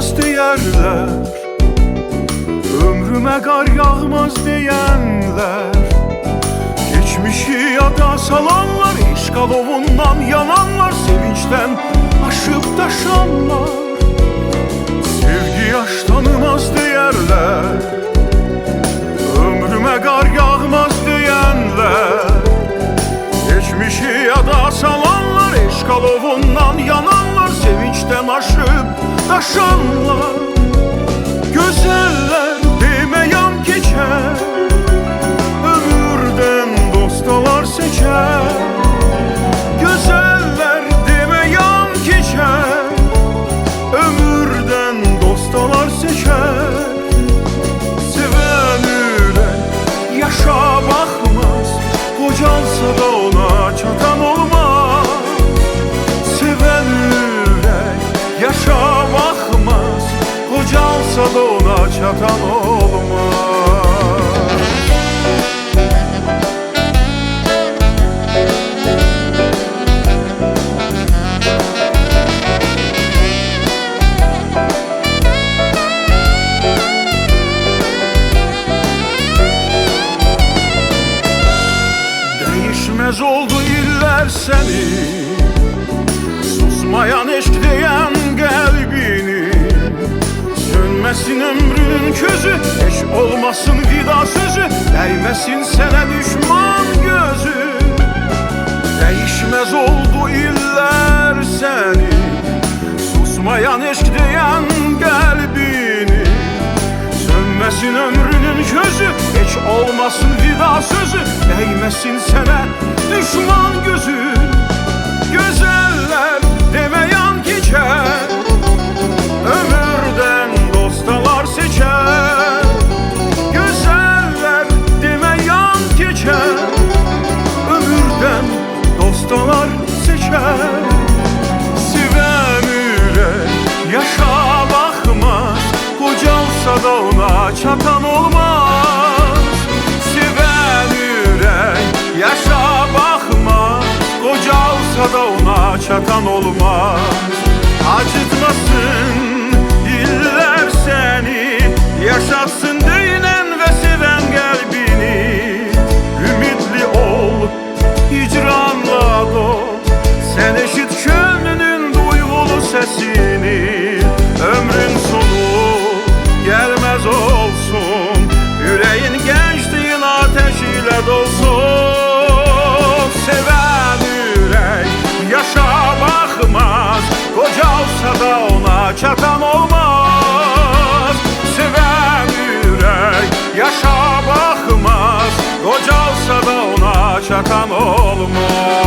olmaz deyərlər, ömrümə qar yağmaz deyənlər, geçmişi yada salanlar, eşq alovundan yananlar, sevinçten aşıp daşanlar, sevgi yaş tanımaz deyərlər, ömrümə qar yağmaz deyənlər, geçmişi yada salanlar, eşq alovundan yananlar, sevinçten aşıp daşanlar, güzeller demeyan geçer, ömürden dostalar seçer. Güzeller demeyan geçer, ömürden dostalar seçer. Seven ürek yaşa bakmaz, kocalsa da ona çatan olmaz. Seven ürek yaşa bakmaz, kocalsa da ona çatan olmaz. Değişmez oldu iller seni, susmayan eşk diyen kalbini. Sönmesin ömrünün közü, eş olmasın vida sözü, değmesin sana düşman gözü. Değişmez oldu iller seni, susmayan eşk diyen kalbini. Sönmesin ömrünün közü, hiç olmasın vida sözü, değmesin sana düşman gözü. Güzeller demeyan geçer, ömürden dostalar seçer. Güzeller demeyan geçer, ömürden dostalar seçer. Seven ürek yaşa bakmaz, kocalsa da ona çatan olmaz. Seven ürek yaşa bakmaz, kocalsa da ona çatan olmaz. Acıtmasın iller seni, yaşatsın deyinen ve seven kalbini. Ümitli ol, hicranla dol, sen eşit gönlünün duygulu sesini. Ömrün sonu gelmez olsun, yüreğin gençliğin ateşiyle dolsun. Seven ürek yaşa bakmaz, kocalsa da ona çatan olmaz. Seven yürek yaşa bakmaz, kocalsa da ona çatan olmaz.